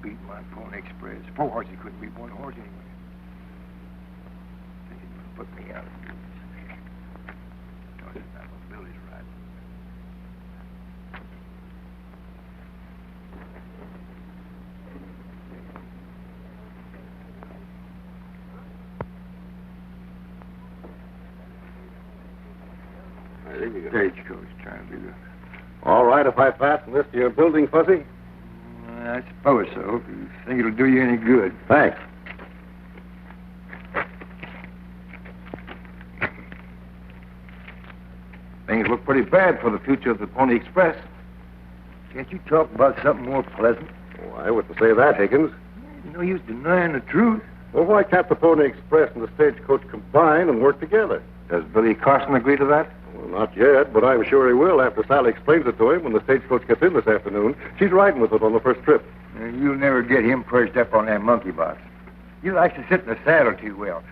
beat my Pony Express. 4 horses couldn't beat 1 horse anyway. They didn't put me out of business. My Billy's right. There you go. Stagecoach trying to do that. All right, if I fasten this to your building, Fuzzy? I suppose so, if you think it'll do you any good. Thanks. Things look pretty bad for the future of the Pony Express. Can't you talk about something more pleasant? Oh, I wouldn't say that, Higgins. No use denying the truth. Well, why can't the Pony Express and the Stagecoach combine and work together? Does Billy Carson agree to that? Well, not yet, but I'm sure he will after Sally explains it to him when the Stagecoach gets in this afternoon. She's riding with it on the first trip. You'll never get him perched up on that monkey box. He likes to sit in the saddle too well.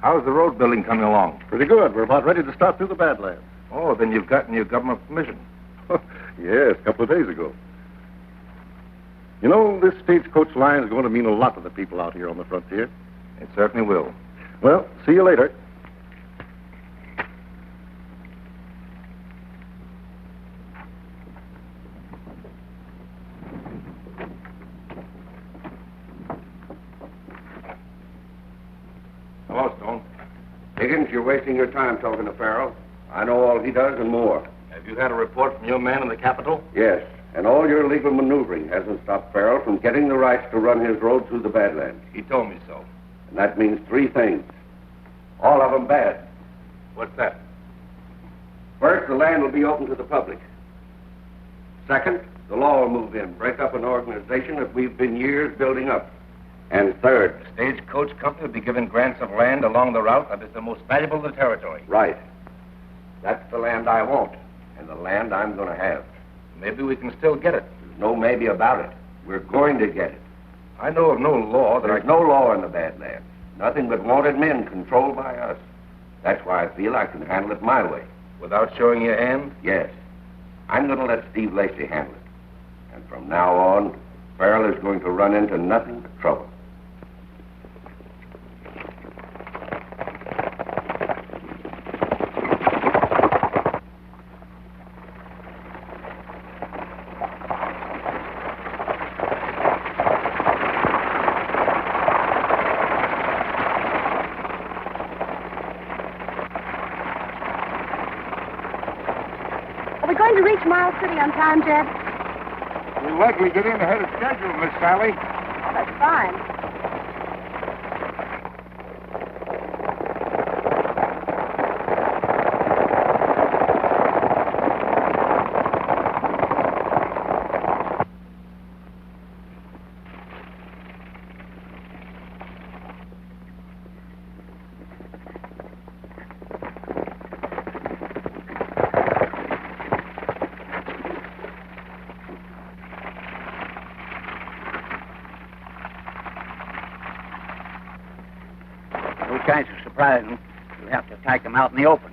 How's the road building coming along? Pretty good. We're about ready to start through the Badlands. Oh, then you've gotten your government permission. Yes, a couple of days ago. You know, this Stagecoach line is going to mean a lot to the people out here on the frontier. It certainly will. Well, see you later. Hello, Stone. Higgins, you're wasting your time talking to Farrell. I know all he does and more. Have you had a report from your man in the Capitol? Yes, and all your legal maneuvering hasn't stopped Farrell from getting the rights to run his road through the Badlands. He told me so. And that means 3 things. All of them bad. What's that? First, the land will be open to the public. Second, the law will move in, break up an organization that we've been years building up. And third... The Stagecoach Company will be given grants of land along the route that is the most valuable in the territory. Right. That's the land I want, and the land I'm going to have. Maybe we can still get it. There's no maybe about it. We're going to get it. I know of no law that There's no law in the Badlands. Nothing but wanted men controlled by us. That's why I feel I can handle it my way. Without showing your hand? Yes. I'm going to let Steve Lacey handle it. And from now on, Farrell is going to run into nothing but trouble. Are we going to reach Miles City on time, Jed? We'll likely get in ahead of schedule, Miss Sally. Oh, that's fine. Those guys are surprising. You'll have to attack them out in the open.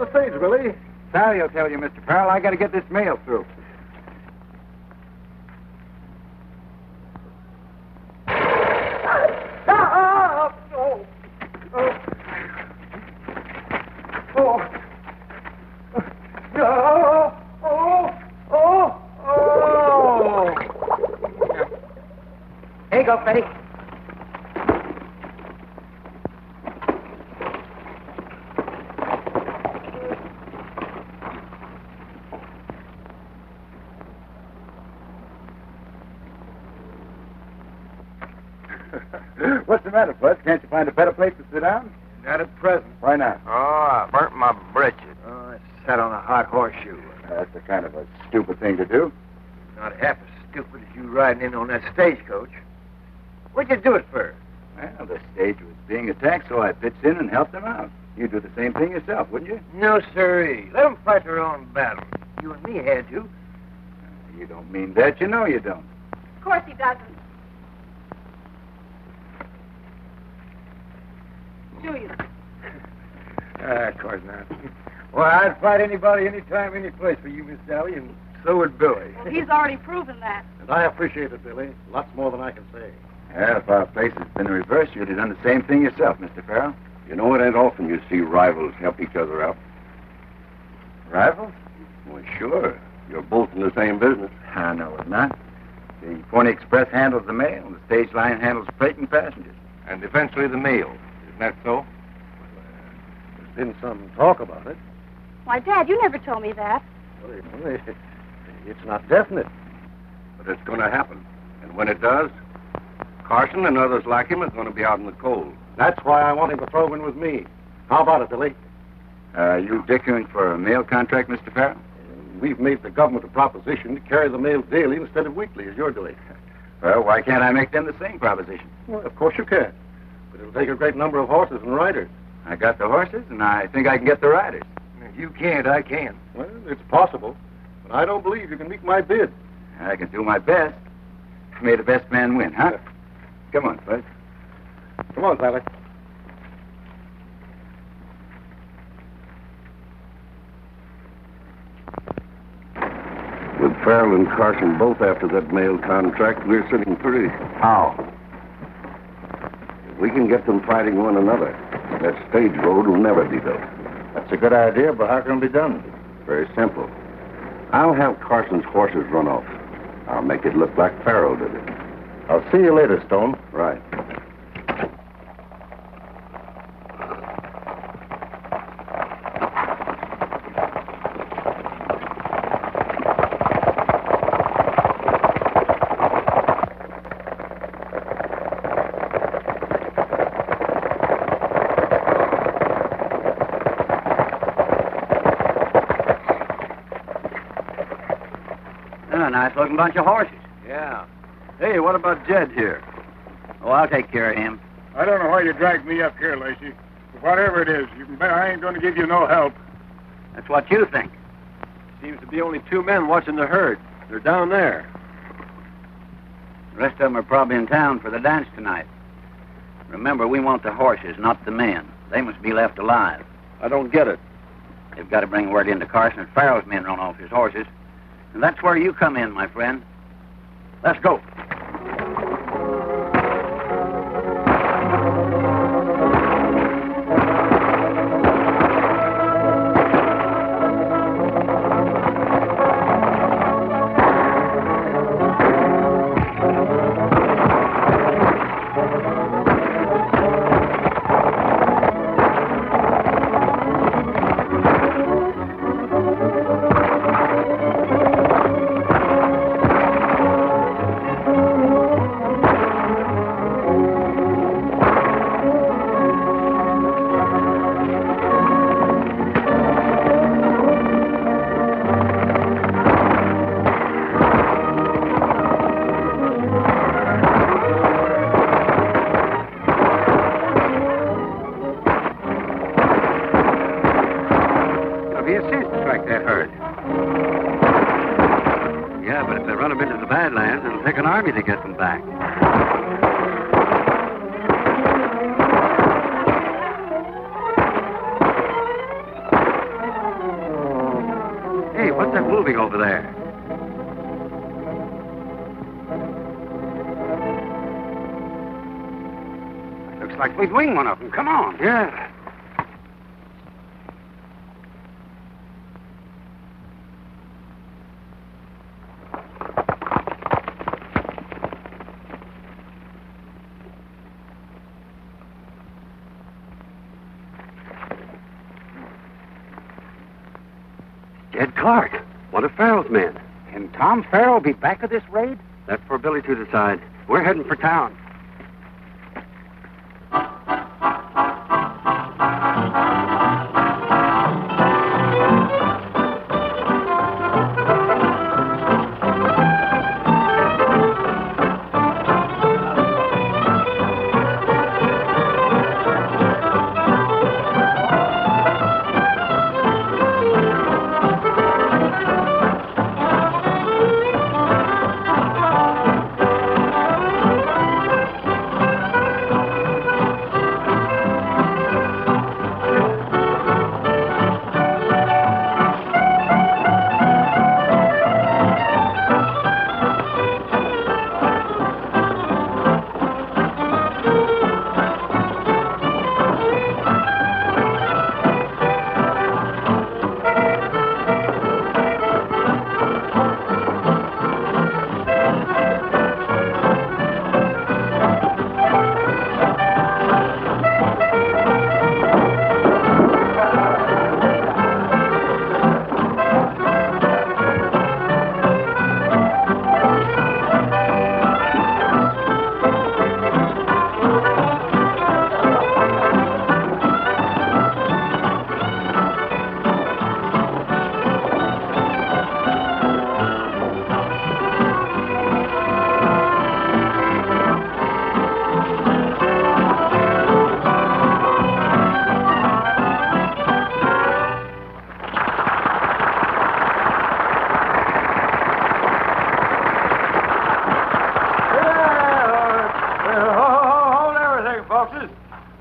the stage, Billy. Sally will tell you, Mr. Farrell. I got to get this mail through. Here you go, Freddie. What's the matter, Bud? Can't you find a better place to sit down? Not at present. Why not? Oh, I burnt my britches. Oh, I sat on a hot horseshoe. That's a kind of a stupid thing to do. Not half as stupid as you riding in on that stagecoach. What'd you do it for? Well, the stage was being attacked, so I pitched in and helped them out. You'd do the same thing yourself, wouldn't you? No, sirree. Let them fight their own battle. You and me had to. You don't mean that. You know you don't. Of course he doesn't. Do you? Of course not. Well, I'd fight anybody, anytime, any place for you, Miss Sally, and so would Billy. Well, he's already proven that. And I appreciate it, Billy. Lots more than I can say. Yeah, if our place had been reversed, you'd have done the same thing yourself, Mr. Farrell. You know, it ain't often you see rivals help each other out. Rivals? Well, sure. You're both in the same business. I know it's not. The Pony Express handles the mail, and the stage line handles freight and passengers. And eventually the meal. Isn't that so? There's been some talk about it. Why, Dad, you never told me that. Well, it's not definite. But it's going to happen. And when it does, Carson and others like him are going to be out in the cold. That's why I want him to throw in with me. How about it, Billy? Are you dickering for a mail contract, Mr. Farrell? We've made the government a proposition to carry the mail daily instead of weekly, as you're doing. Well, why can't I make them the same proposition? Well, of course you can. But it'll take a great number of horses and riders. I got the horses, and I think I can get the riders. If you can't, I can. Well, it's possible. But I don't believe you can meet my bid. I can do my best. May the best man win, huh? Come on, Bud. Come on, Sally. With Farrell and Carson both after that mail contract, we're sitting pretty. How? If we can get them fighting one another, that stage road will never be built. That's a good idea, but how can it be done? Very simple. I'll have Carson's horses run off. I'll make it look like Farrell did it. I'll see you later, Stone. Right. Nice looking bunch of horses. Yeah. Hey, what about Jed here? Oh, I'll take care of him. I don't know why you dragged me up here, Lacey. But whatever it is, you can bet I ain't going to give you no help. That's what you think. Seems to be only 2 men watching the herd. They're down there. The rest of them are probably in town for the dance tonight. Remember, we want the horses, not the men. They must be left alive. I don't get it. They've got to bring word into Carson that Farrell's men run off his horses. And that's where you come in, my friend. Let's go. To get them back. moving over there. Looks like we've winged one of them. Come on. Yeah. Jed Clark, one of Farrell's men. Can Tom Farrell be back of this raid? That's for Billy to decide. We're heading for town.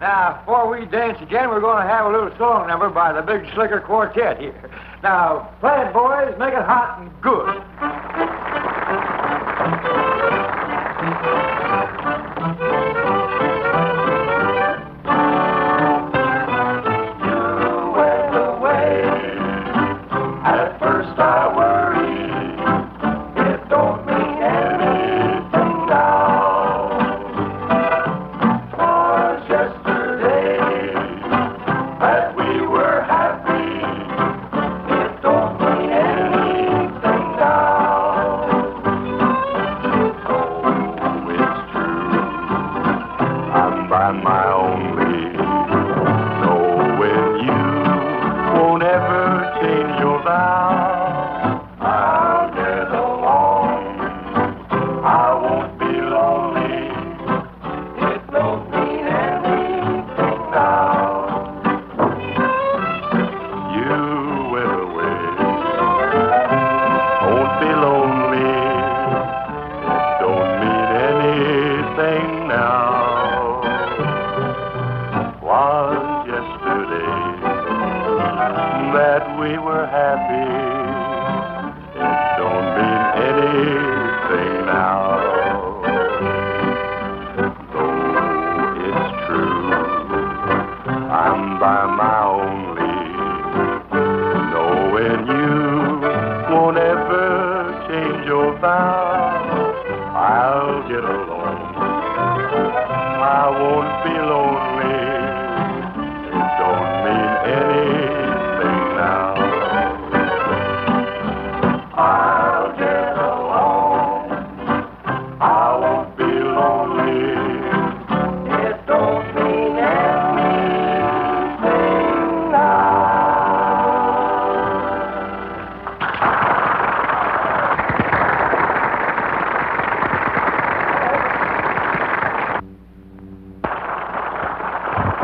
Now, before we dance again, we're going to have a little song number by the Big Slicker Quartet here. Now, play it, boys. Make it hot and good. You went away. At first I worried. It don't mean anything now. 'Twas yesterday that we were happy. It don't mean anything now. Oh, it's true. I'm by my own leave. Knowing you won't ever change your vow. I'll get along. I won't be lonely. It don't mean anything now. You went away. Won't be lonely. It don't mean anything now. Was yesterday that we were happy. It don't mean anything now. Though it's true, I'm by my own leave. Knowing you won't ever change your vow. I'll get along. I won't be lonely. It don't mean anything now. I'll get along. I won't be lonely. It don't mean anything now.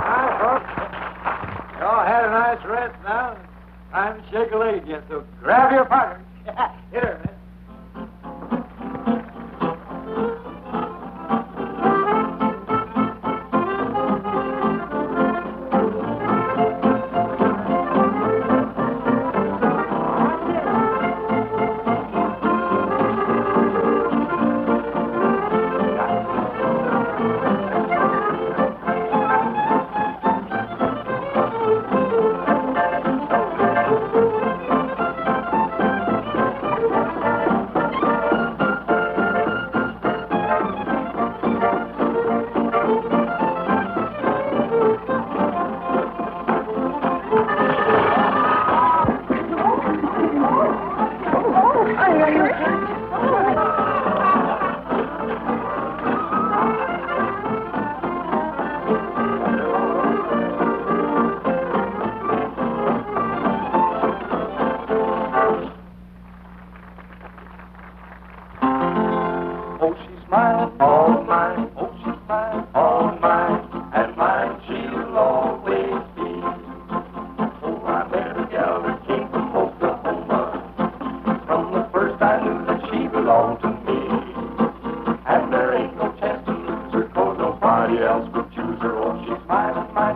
Hi, folks. Y'all had a nice rest now. Time to shake a leg again, so grab your partner. Hit her, man.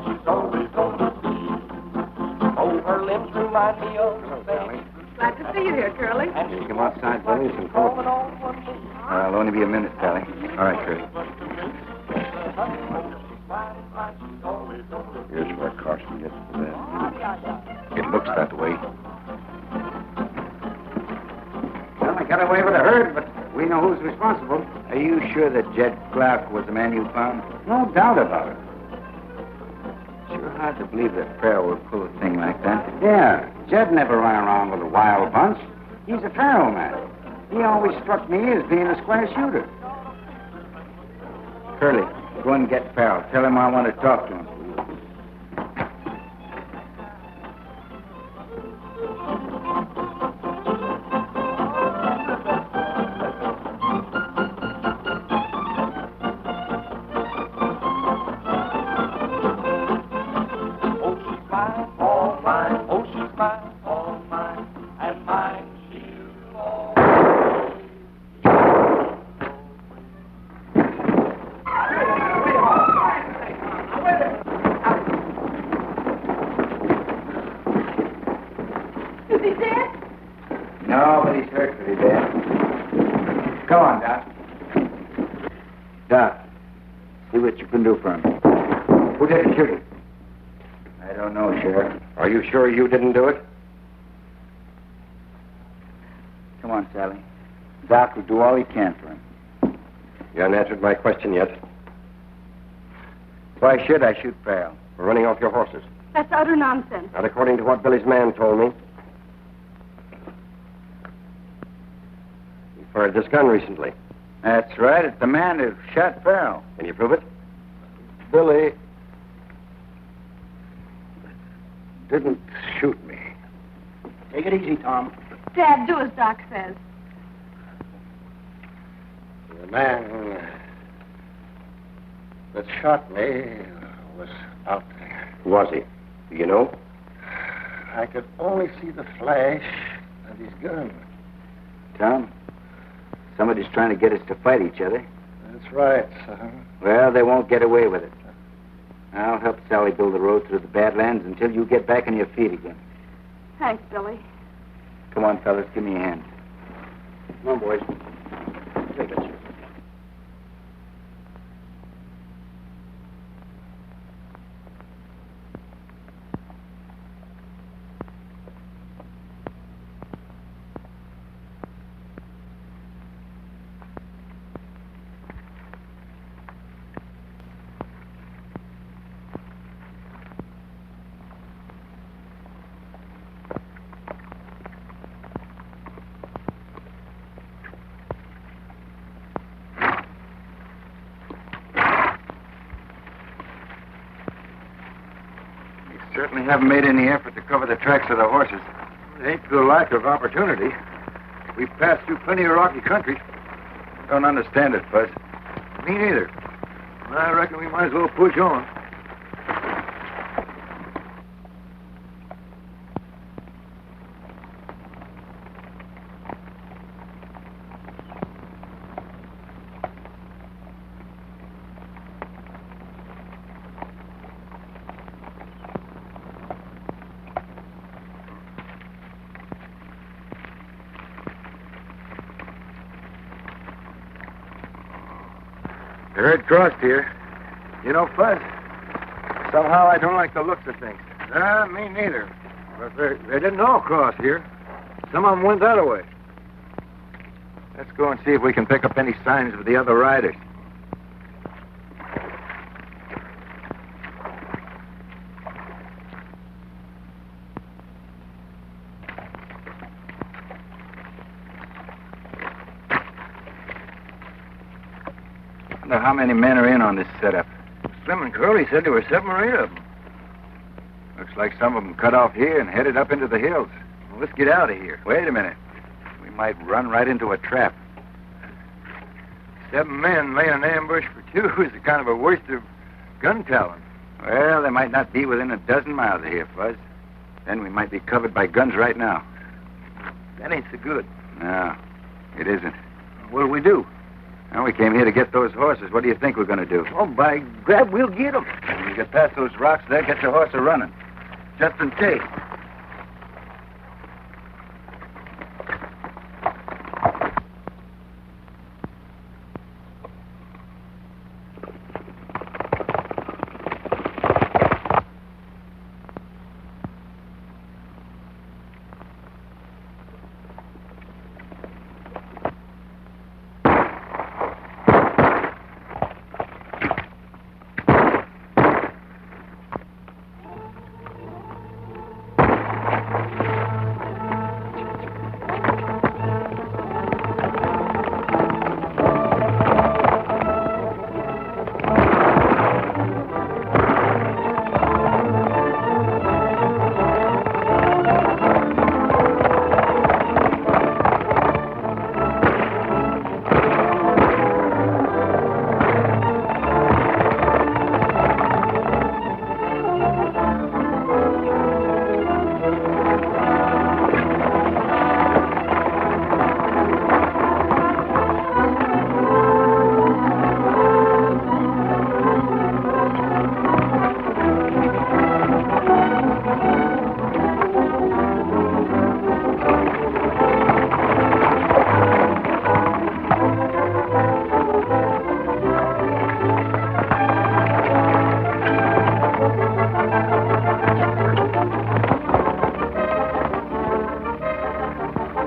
fine she's always gonna be. Oh, her limbs remind me of the baby. Glad to see you here, Curly. Come outside, Billy. Some coffee. I'll only be a minute, Sally. All right, Curly. Here's where Carson gets to bed. It looks that way. Well, I got away with a herd, but we know who's responsible. Are you sure that Jed Clark was the man you found? No doubt about it. Sure hard to believe that Farrell would pull a thing like that. Yeah, Jed never ran around with a wild bunch. He's a Farrell man. He always struck me as being a square shooter. Curly, go and get Farrell. Tell him I want to talk to him. Sure you didn't do it? Come on, Sally. Doc will do all he can for him. You haven't answered my question yet. Why should I shoot Farrell? For running off your horses. That's utter nonsense. Not according to what Billy's man told me. He fired this gun recently. That's right. It's the man who shot Farrell. Can you prove it? Billy didn't shoot me. Take it easy, Tom. Dad, do as Doc says. The man that shot me was out there. Who was he? Do you know? I could only see the flash of his gun. Tom, somebody's trying to get us to fight each other. That's right, son. Well, they won't get away with it. I'll help Sally build the road through the Badlands until you get back on your feet again. Thanks, Billy. Come on, fellas, give me a hand. Come on, boys. Take it. Certainly haven't made any effort to cover the tracks of the horses. It ain't for the lack of opportunity. We've passed through plenty of rocky country. Don't understand it, Fuzz. Me neither. I reckon we might as well push on. The herd crossed here. You know, Fuzz, somehow I don't like the looks of things. Me neither. But they didn't all cross here. Some of them went that way. Let's go and see if we can pick up any signs of the other riders. I wonder how many men are in on this setup. Slim and Curly said there were 7 or 8 of them. Looks like some of them cut off here and headed up into the hills. Well, let's get out of here. Wait a minute. We might run right into a trap. 7 men laying an ambush for 2 is a kind of a waste of gun talent. Well, they might not be within a dozen miles of here, Fuzz. Then we might be covered by guns right now. That ain't so good. No, it isn't. What'll we do? Well, we came here to get those horses. What do you think we're going to do? Oh, by grab, we'll get them. When you get past those rocks there, get your horse a-running. Just in case.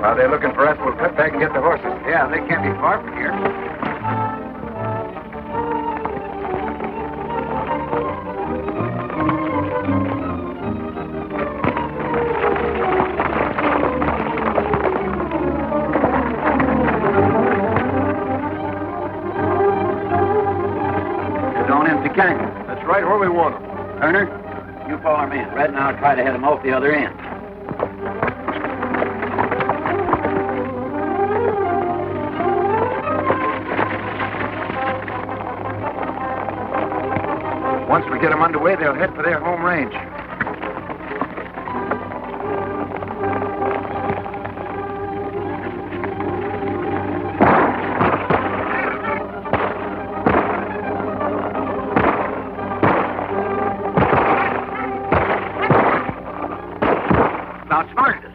While they're looking for us, we'll cut back and get the horses. Yeah, they can't be far from here. They're going into the canyon. That's right where we want them. Turner, you follow me. Red and I'll try to head them off the other end. Once we get them underway, they'll head for their home range. Outsmarted us.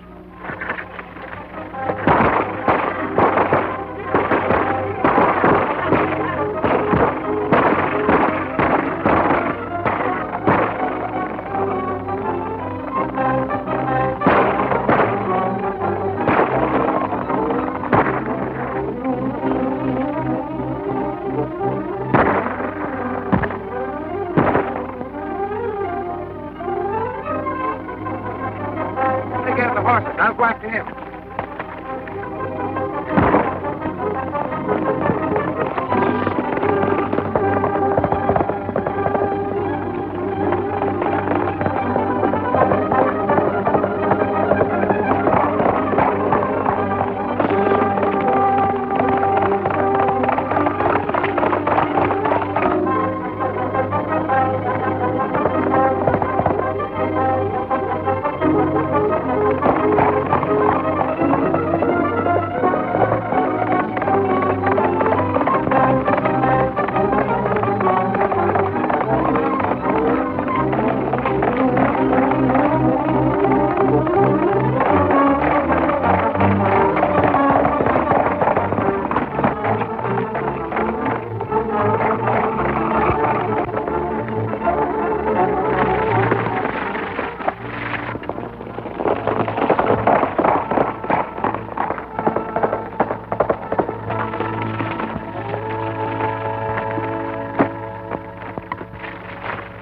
I'll go after him.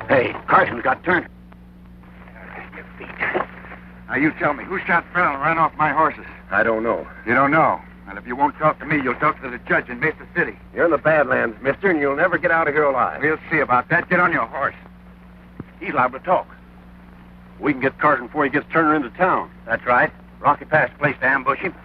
Hey, Carson's got Turner. Your feet. Now, you tell me, who shot Farrell and ran off my horses? I don't know. You don't know? Well, if you won't talk to me, you'll talk to the judge in Mesa City. You're in the Badlands, mister, and you'll never get out of here alive. We'll see about that. Get on your horse. He's liable to talk. We can get Carson before he gets Turner into town. That's right. Rocky Pass place to ambush him.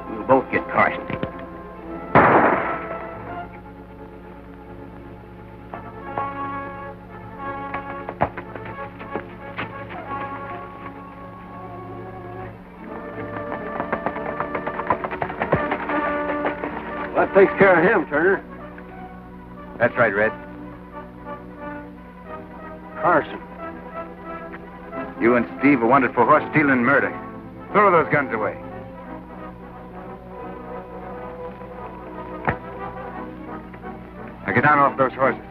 We'll both get Carson. That takes care of him, Turner. That's right, Red. Carson. You and Steve are wanted for horse stealing and murder. Throw those guns away. Now get down off those horses.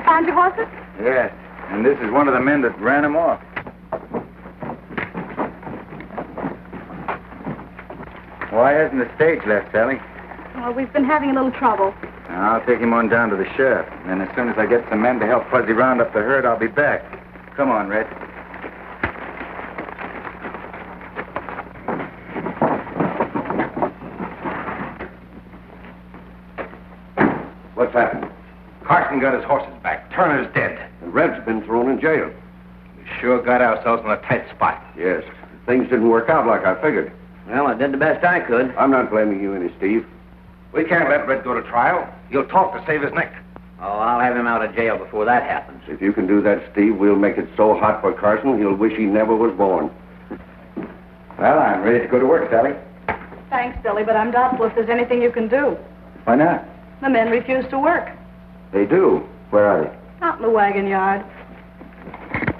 Found your horses? Yes, and this is one of the men that ran them off. Why hasn't the stage left, Sally? Well, we've been having a little trouble. Now, I'll take him on down to the sheriff. And as soon as I get some men to help Fuzzy round up the herd, I'll be back. Come on, Red. What's happened? Carson got his horses back. Turner's dead. And Red's been thrown in jail. We sure got ourselves in a tight spot. Yes. Things didn't work out like I figured. Well, I did the best I could. I'm not blaming you any, Steve. We can't let Red go to trial. He'll talk to save his neck. Oh, I'll have him out of jail before that happens. If you can do that, Steve, we'll make it so hot for Carson, he'll wish he never was born. Well, I'm ready to go to work, Sally. Thanks, Billy, but I'm doubtful if there's anything you can do. Why not? The men refuse to work. They do. Where are they? Out in the wagon yard.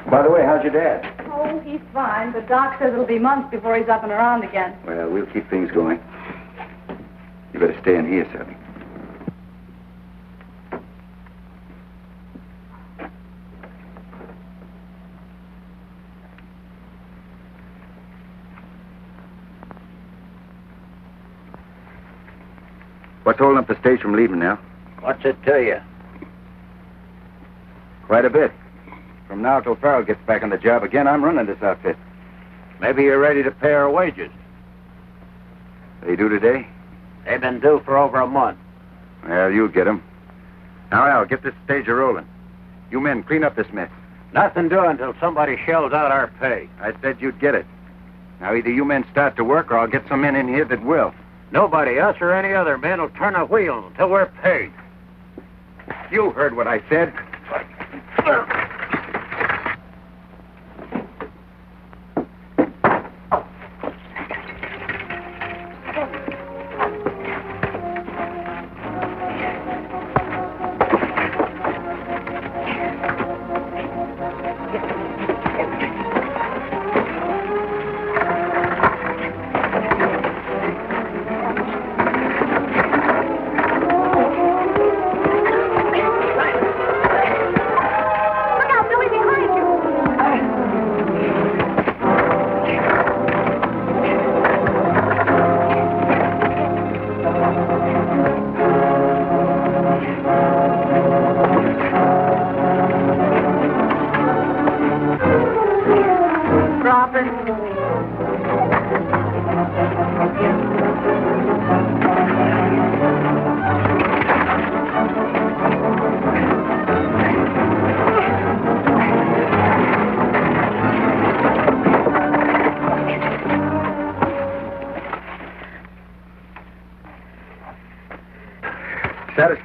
By the way, how's your dad? Oh, he's fine, but Doc says it'll be months before he's up and around again. Well, we'll keep things going. You better stay in here, Sally. What's holding up the stage from leaving now? What's it to you? Quite a bit. From now till Farrell gets back on the job again, I'm running this outfit. Maybe you're ready to pay our wages. They due today? They've been due for over a month. Well, you'll get 'em. Now, Al, get this stage a-rolling. You men, clean up this mess. Nothing doing until somebody shells out our pay. I said you'd get it. Now, either you men start to work, or I'll get some men in here that will. Nobody, us or any other man, will turn a wheel until we're paid. You heard what I said.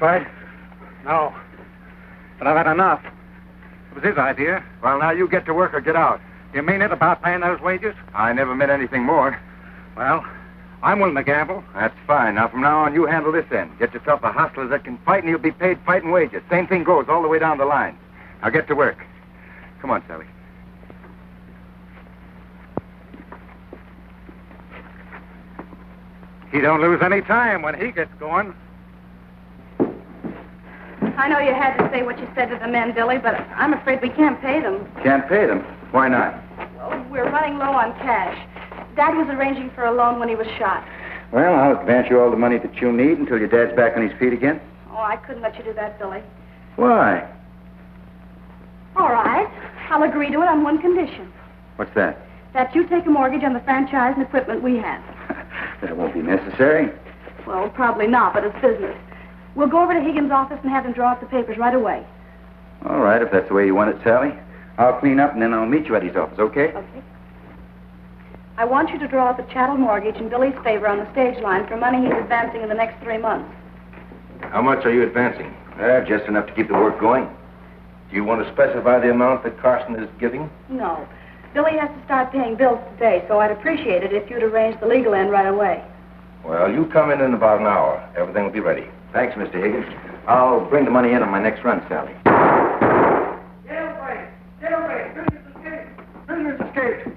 fight? No. But I've had enough. It was his idea. Well, now you get to work or get out. You mean it about paying those wages? I never meant anything more. Well, I'm willing to gamble. That's fine. Now, from now on, you handle this end. Get yourself a hostler that can fight, and you'll be paid fighting wages. Same thing goes all the way down the line. Now, get to work. Come on, Sally. He don't lose any time when he gets going. I know you had to say what you said to the men, Billy, but I'm afraid we can't pay them. Can't pay them. Why not? Well, we're running low on cash. Dad was arranging for a loan when he was shot. Well, I'll advance you all the money that you need until your dad's back on his feet again. Oh, I couldn't let you do that, Billy. Why? All right. I'll agree to it on one condition. What's that? That you take a mortgage on the franchise and equipment we have. That won't be necessary. Well, probably not, but it's business. We'll go over to Higgins' office and have him draw up the papers right away. All right, if that's the way you want it, Sally. I'll clean up and then I'll meet you at his office, okay? Okay. I want you to draw up a chattel mortgage in Billy's favor on the stage line for money he's advancing in the next 3 months. How much are you advancing? Just enough to keep the work going. Do you want to specify the amount that Carson is giving? No. Billy has to start paying bills today, so I'd appreciate it if you'd arrange the legal end right away. Well, you come in about an hour. Everything will be ready. Thanks, Mr. Higgins. I'll bring the money in on my next run, Sally. Jailbreak! Jailbreak! Prisoners escaped! Prisoners escaped!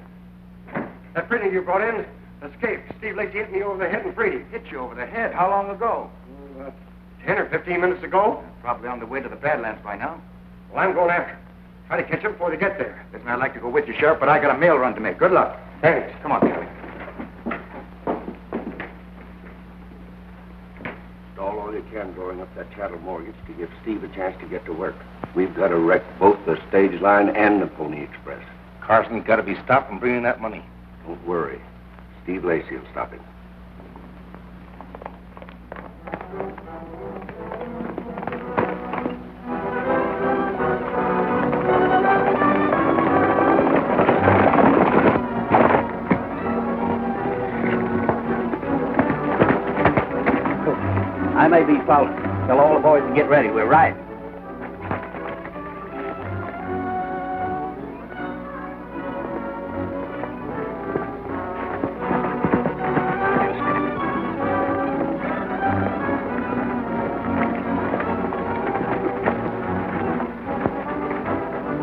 That prisoner you brought in escaped. Steve Lacey hit me over the head and freed him. Hit you over the head. How long ago? 10 or 15 minutes ago. Probably on the way to the Badlands by now. Well, I'm going after him. Try to catch him before they get there. Listen, I'd like to go with you, Sheriff, but I got a mail run to make. Good luck. Thanks. Come on, Kelly. Stall all you can drawing up that chattel mortgage to give Steve a chance to get to work. We've got to wreck both the stage line and the Pony Express. Carson's got to be stopped from bringing that money. Don't worry. Steve Lacey will stop him. I may be following. Tell all the boys to get ready. We're riding.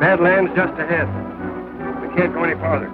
Badlands just ahead. We can't go any farther.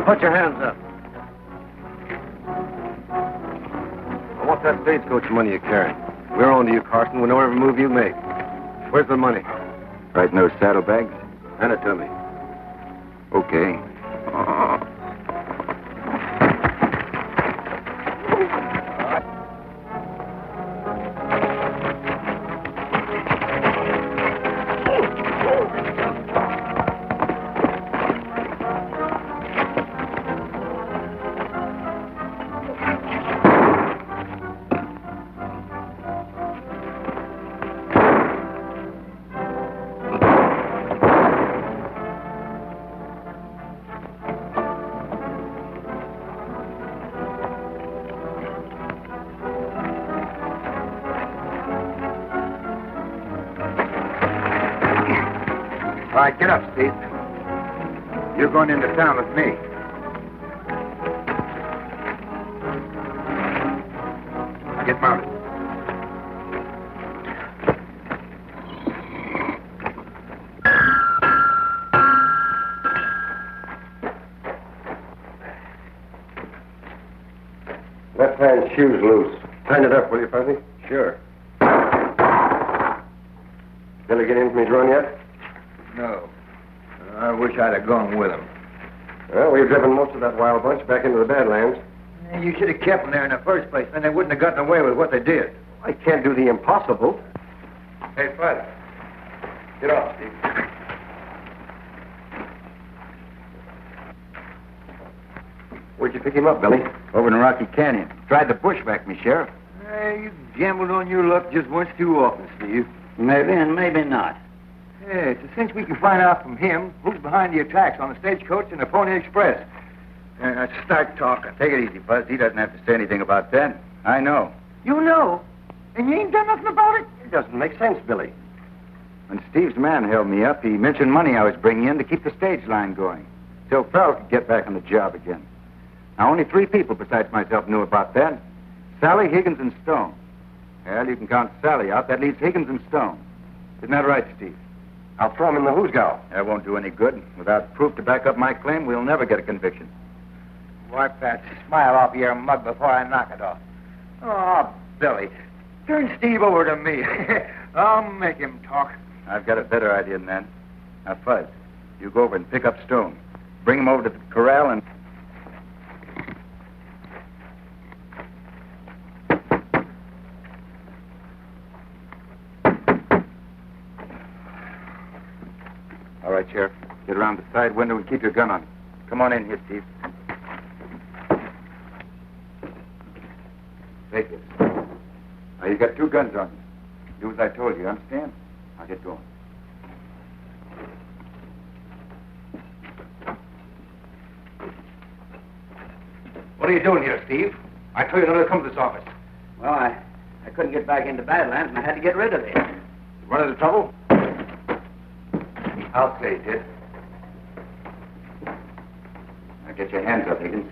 put your hands up. I want that stagecoach money you carry. We're on to you, Carson. We know every move you make. Where's the money? Right in those saddlebags? Hand it to me. Okay. All right, get up, Steve. You're going into town with me. Get mounted. Left hand shoe's loose. Tighten it up, will you, Fuzzy? Sure. Billy get in from his run yet? No. I wish I'd have gone with him. Well, we've driven most of that wild bunch back into the Badlands. You should have kept them there in the first place, then they wouldn't have gotten away with what they did. I can't do the impossible. Hey, Fuzz. Get off, Steve. Where'd you pick him up, Billy? Over in Rocky Canyon. Tried to bushwhack me, Sheriff. You gambled on your luck just once too often, Steve. Maybe and maybe not. Yeah, it's a cinch we can find out from him who's behind the attacks on the stagecoach and the Pony Express. Start talking. Take it easy, Buzz. He doesn't have to say anything about that. I know. You know? And you ain't done nothing about it? It doesn't make sense, Billy. When Steve's man held me up, he mentioned money I was bringing in to keep the stage line going, till Farrell could get back on the job again. Now, only 3 people besides myself knew about that. Sally, Higgins, and Stone. Well, you can count Sally out. That leaves Higgins and Stone. Isn't that right, Steve? I'll throw him in the hoosgow. That won't do any good. Without proof to back up my claim, we'll never get a conviction. Wipe that smile off your mug before I knock it off. Oh, Billy, turn Steve over to me. I'll make him talk. I've got a better idea than that. Now, Fuzz, you go over and pick up Stone. Bring him over to the corral and... All right, Sheriff. Get around the side window and keep your gun on. Come on in here, Steve. Take this. Now, you got 2 guns on you. Do as I told you, understand? I'll get going. What are you doing here, Steve? I told you not to come to this office. Well, I couldn't get back into Badlands, and I had to get rid of it. You run into trouble? I'll say you did. Now, get your hands up, Higgins.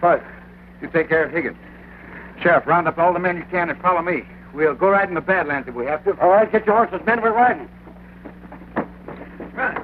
Fuzz, you take care of Higgins. Sheriff, round up all the men you can and follow me. We'll go right in the Badlands if we have to. All right, get your horses, men. We're riding. Right.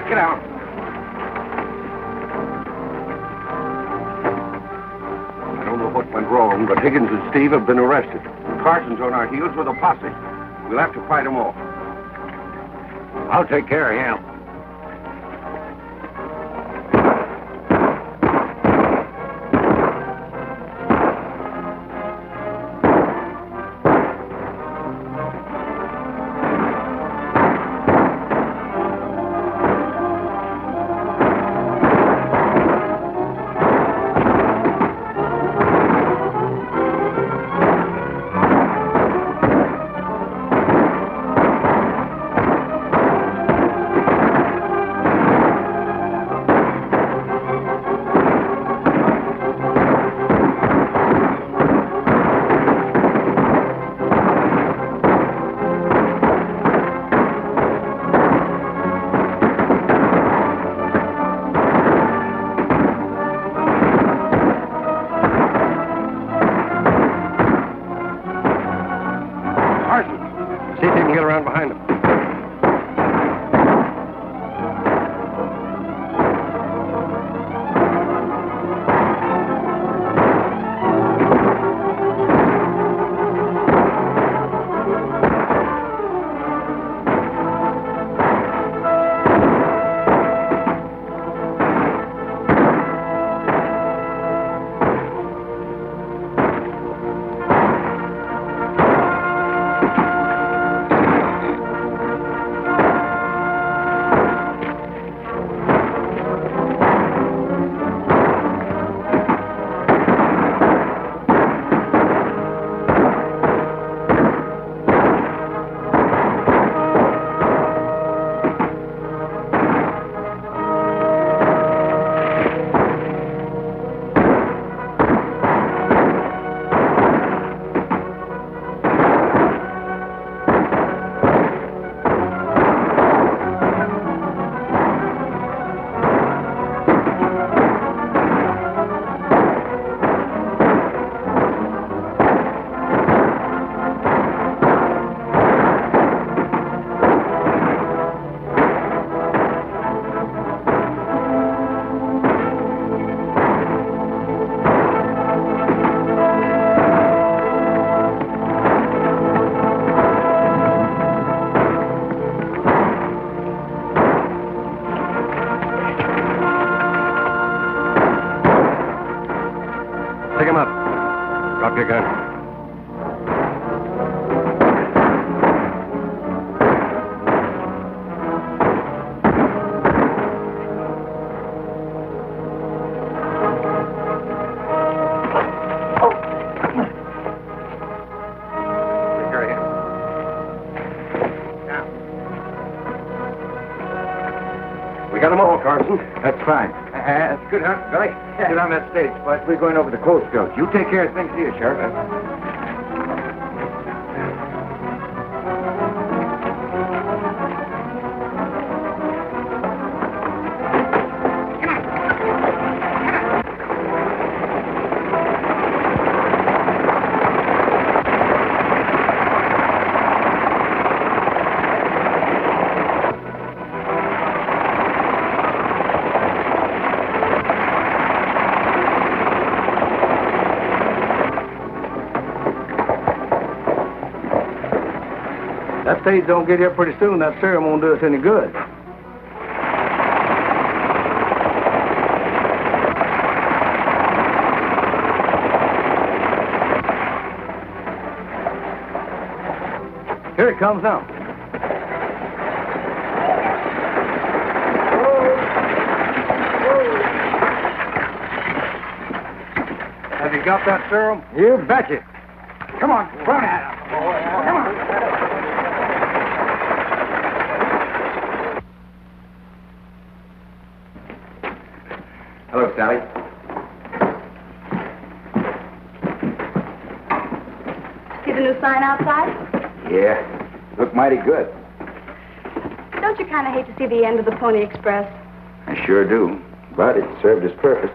Get out. I don't know what went wrong, but Higgins and Steve have been arrested. Carson's on our heels with a posse. We'll have to fight them off. I'll take care of him. See if you can get around behind him. We got them all, Carson. That's fine. That's good, huh, Billy? Get on that stage, but we're going over the coast coach. You take care of things here, Sheriff. That stage don't get here pretty soon. That serum won't do us any good. Here it comes now. Have you got that serum? You betcha. Come on, run at it. Come on. Hello, Sally. See the new sign outside? Yeah, look mighty good. Don't you kind of hate to see the end of the Pony Express? I sure do, but it served its purpose.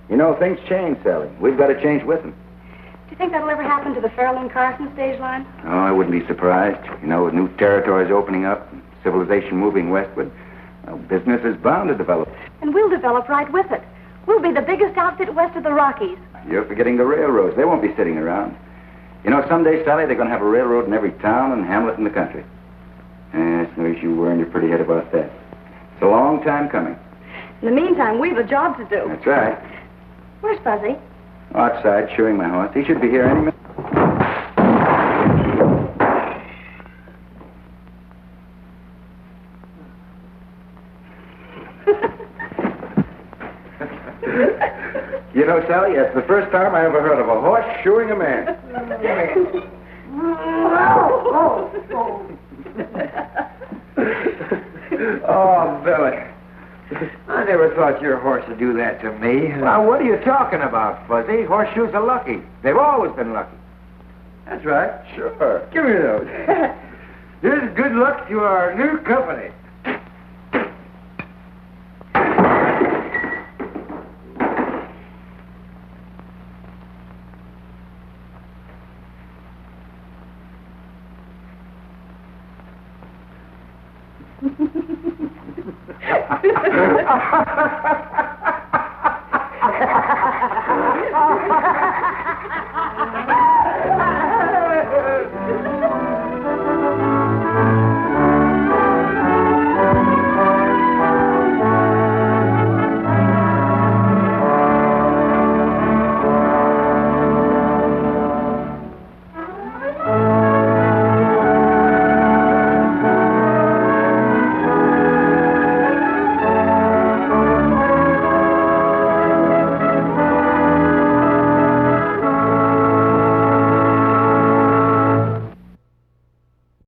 You know, things change, Sally. We've got to change with them. Do you think that'll ever happen to the Farrell and Carson stage line? Oh, I wouldn't be surprised. You know, with new territories opening up, and civilization moving westward, business is bound to develop. And we'll develop right with it. We'll be the biggest outfit west of the Rockies. You're forgetting the railroads. They won't be sitting around. You know, someday, Sally, they're going to have a railroad in every town and hamlet in the country. It's no use you worrying your pretty head about that. It's a long time coming. In the meantime, we've a job to do. That's right. Where's Fuzzy? Outside, shoeing my horse. He should be here any minute. You know, Sally, that's the first time I ever heard of a horse shoeing a man. Oh, Billy. I never thought your horse would do that to me. Now, what are you talking about, Fuzzy? Horseshoes are lucky. They've always been lucky. That's right. Sure. Give me those. Here's good luck to our new company.